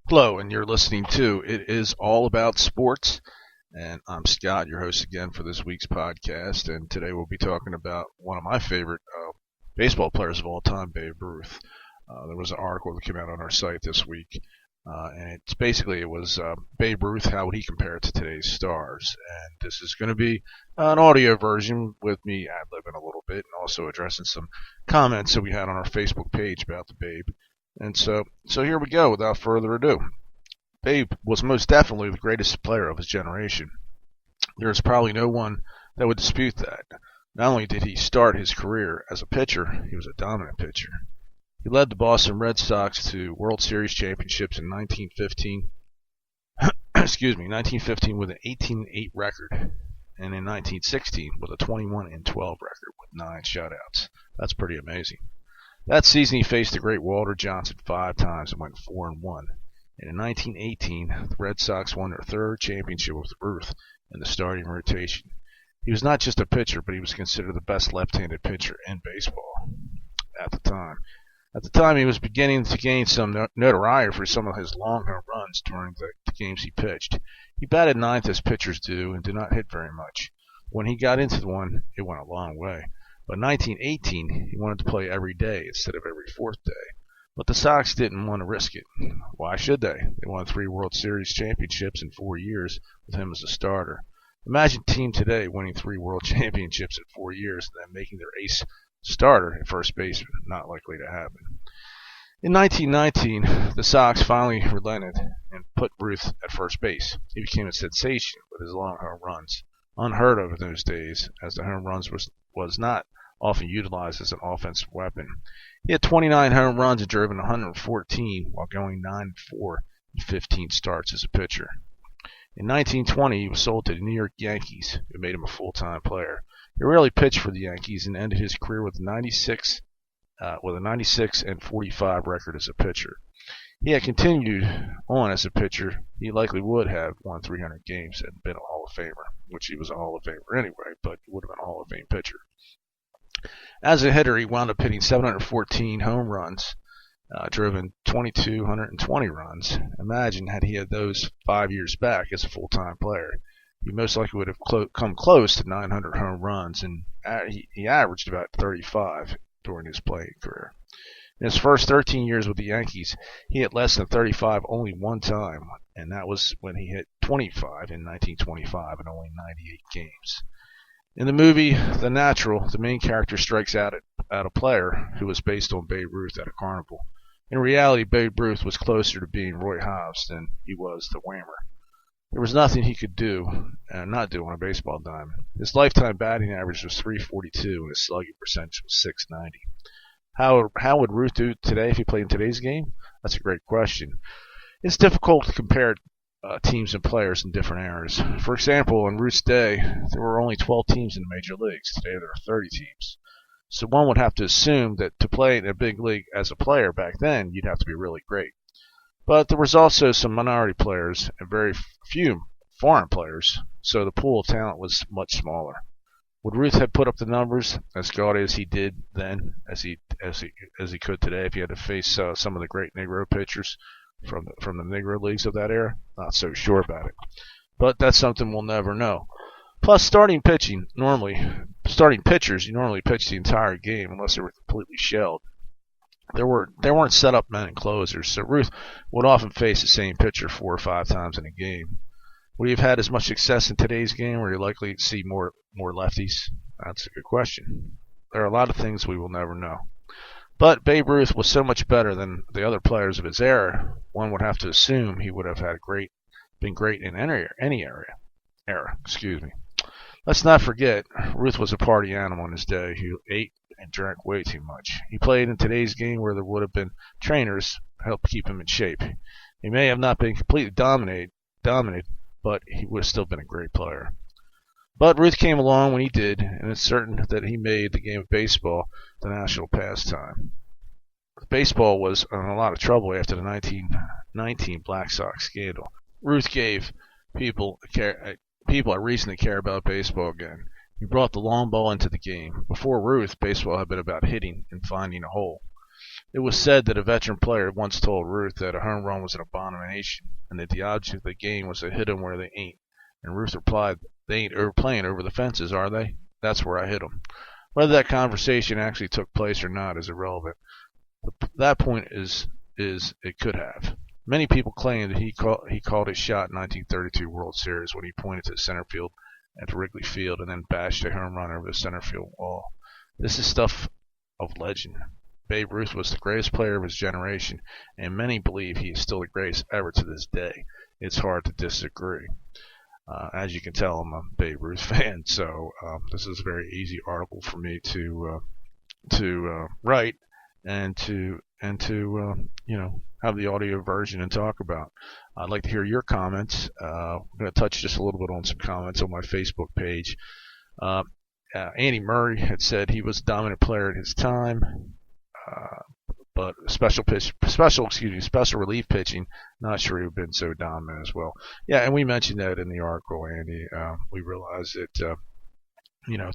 Hello, and you're listening to It Is All About Sports. And I'm Scott, your host again for this week's podcast. And today we'll be talking about one of my favorite baseball players of all time, Babe Ruth. There was an article that came out on our site this week. And it was Babe Ruth, how would he compare to today's stars? And this is going to be an audio version with me ad-libbing a little bit and also addressing some comments that we had on our Facebook page about the Babe. And so here we go. Without further ado, Babe was most definitely the greatest player of his generation. There is probably no one that would dispute that. Not only did he start his career as a pitcher, he was a dominant pitcher. He led the Boston Red Sox to World Series championships in 1915. 1915 with an 18-8 record, and in 1916 with a 21-12 record with 9 shutouts. That's pretty amazing. That season, he faced the great Walter Johnson 5 times and went 4-1. And in 1918, the Red Sox won their third championship with Ruth in the starting rotation. He was not just a pitcher, but he was considered the best left-handed pitcher in baseball at the time. At the time, he was beginning to gain some notoriety for some of his long home runs during the games he pitched. He batted ninth as pitchers do and did not hit very much. When he got into the one, it went a long way. But in 1918, he wanted to play every day instead of every fourth day. But the Sox didn't want to risk it. Why should they? They won 3 World Series championships in 4 years with him as a starter. Imagine a team today winning 3 World Championships in 4 years and then making their ace starter at first baseman. Not likely to happen. In 1919, the Sox finally relented and put Ruth at first base. He became a sensation with his long home runs. Unheard of in those days, as the home runs was not often utilized as an offensive weapon. He had 29 home runs and drove in 114 while going 9-4 in 15 starts as a pitcher. In 1920, he was sold to the New York Yankees, who made him a full-time player. He rarely pitched for the Yankees and ended his career with a 96 and 45 record as a pitcher. He had continued on as a pitcher, he likely would have won 300 games and been a Hall of Famer, which he was a Hall of Famer anyway, but he would have been a Hall of Fame pitcher. As a hitter, he wound up hitting 714 home runs, driven 2,220 runs. Imagine had he had those 5 years back as a full-time player. He most likely would have come close to 900 home runs, and he averaged about 35 during his playing career. In his first 13 years with the Yankees, he hit less than 35 only one time, and that was when he hit 25 in 1925 in only 98 games. In the movie The Natural, the main character strikes out at a player who was based on Babe Ruth at a carnival. In reality, Babe Ruth was closer to being Roy Hobbs than he was the Whammer. There was nothing he could not do on a baseball diamond. His lifetime batting average was .342 and his slugging percentage was .690. How would Ruth do today if he played in today's game? That's a great question. It's difficult to compare teams and players in different eras. For example, in Ruth's day, there were only 12 teams in the major leagues. Today there are 30 teams. So one would have to assume that to play in a big league as a player back then, you'd have to be really great. But there was also some minority players and very few foreign players, so the pool of talent was much smaller. Would Ruth have put up the numbers as gaudy as he did then, as he could today, if he had to face some of the great Negro pitchers from the Negro leagues of that era? Not so sure about it, but that's something we'll never know. Plus, starting pitchers, you normally pitch the entire game unless they were completely shelled. There weren't set-up men and closers, so Ruth would often face the same pitcher 4 or 5 times in a game. Would he have had as much success in today's game, or are you likely to see more lefties? That's a good question. There are a lot of things we will never know. But Babe Ruth was so much better than the other players of his era, one would have to assume he would have been great in any era. Let's not forget, Ruth was a party animal in his day who ate and drank way too much. He played in today's game where there would have been trainers to help keep him in shape. He may have not been completely dominated, but he would have still been a great player. But Ruth came along when he did, and it's certain that he made the game of baseball the national pastime. Baseball was in a lot of trouble after the 1919 Black Sox scandal. Ruth gave people a reason to care about baseball again. He brought the long ball into the game. Before Ruth, baseball had been about hitting and finding a hole. It was said that a veteran player once told Ruth that a home run was an abomination and that the object of the game was to hit 'em where they ain't. And Ruth replied, "They ain't playing over the fences, are they? That's where I hit 'em." Whether that conversation actually took place or not is irrelevant. That point is it could have. Many people claim that he called his shot in 1932 World Series when he pointed to center field at Wrigley Field and then bashed a home run over the center field wall. This is stuff of legend. Babe Ruth was the greatest player of his generation, and many believe he is still the greatest ever to this day. It's hard to disagree. As you can tell, I'm a Babe Ruth fan, so this is a very easy article for me to write and to have the audio version and talk about. I'd like to hear your comments. I'm going to touch just a little bit on some comments on my Facebook page. Andy Murray had said he was a dominant player at his time, but special relief pitching, not sure he would have been so dominant as well. Yeah, and we mentioned that in the article, Andy. We realized that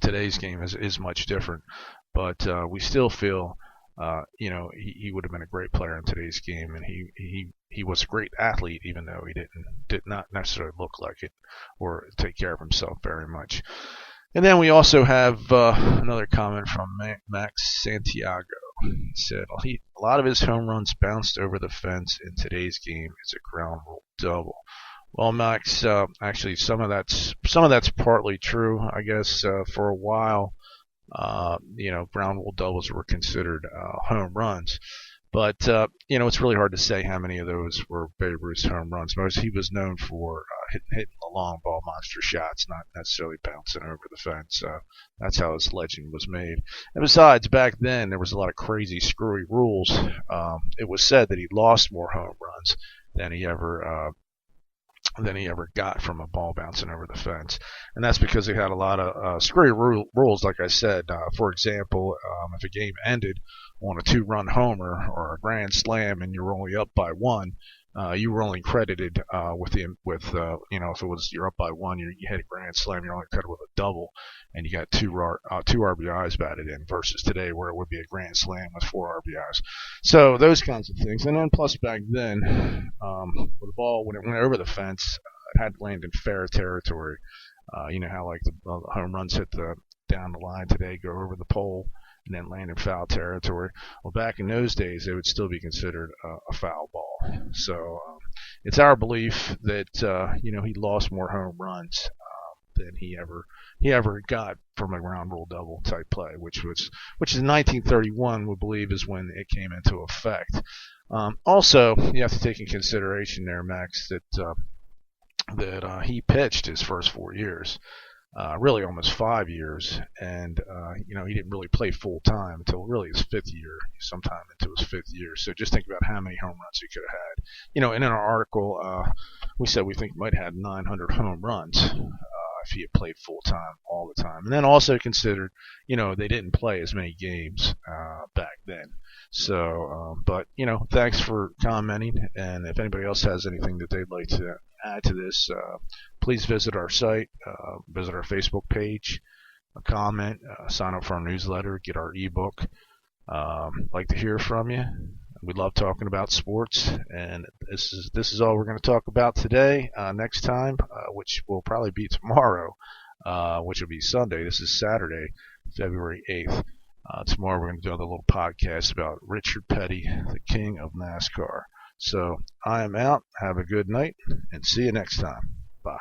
today's game is much different, but we still feel he would have been a great player in today's game, and he was a great athlete, even though he did not necessarily look like it or take care of himself very much. And then we also have another comment from Max Santiago. He said a lot of his home runs bounced over the fence in today's game. It's a ground rule double. Well, Max, actually some of that's partly true. I guess for a while, ground rule doubles were considered home runs. But it's really hard to say how many of those were Babe Ruth's home runs. Most he was known for hitting the long ball monster shots, not necessarily bouncing over the fence. That's how his legend was made. And besides, back then there was a lot of crazy, screwy rules. It was said that he lost more home runs than he ever got from a ball bouncing over the fence. And that's because they had a lot of screwy rules, like I said. For example, if a game ended on a 2-run homer or a grand slam and you were only up by 1, you were only credited if it was you're up by 1, you hit a grand slam, you're only credited with a double, and you got two RBIs batted in, versus today where it would be a grand slam with 4 RBIs. So those kinds of things. And then plus back then, with the ball, when it went over the fence, it had to land in fair territory. You know how like the home runs hit down the line today, go over the pole, and then land in foul territory. Well, back in those days, they would still be considered a foul ball. So it's our belief that he lost more home runs than he ever got from a ground rule double type play, which is 1931. We believe is when it came into effect. Also, you have to take in consideration there, Max, that he pitched his first 4 years. Really almost 5 years, and he didn't really play full time until really his 5th year, sometime into his 5th year. So just think about how many home runs he could have had. And in our article, we said we think he might have had 900 home runs if he had played full time all the time. And then also considered, they didn't play as many games back then. So, but thanks for commenting, and if anybody else has anything that they'd like to add to this, please visit our site, visit our Facebook page, comment, sign up for our newsletter, get our ebook. Like to hear from you. We love talking about sports, and this is all we're going to talk about today. Next time, which will probably be tomorrow, which will be Sunday. This is Saturday, February 8th. Tomorrow we're going to do another little podcast about Richard Petty, the king of NASCAR. So I am out. Have a good night, and see you next time. Bye.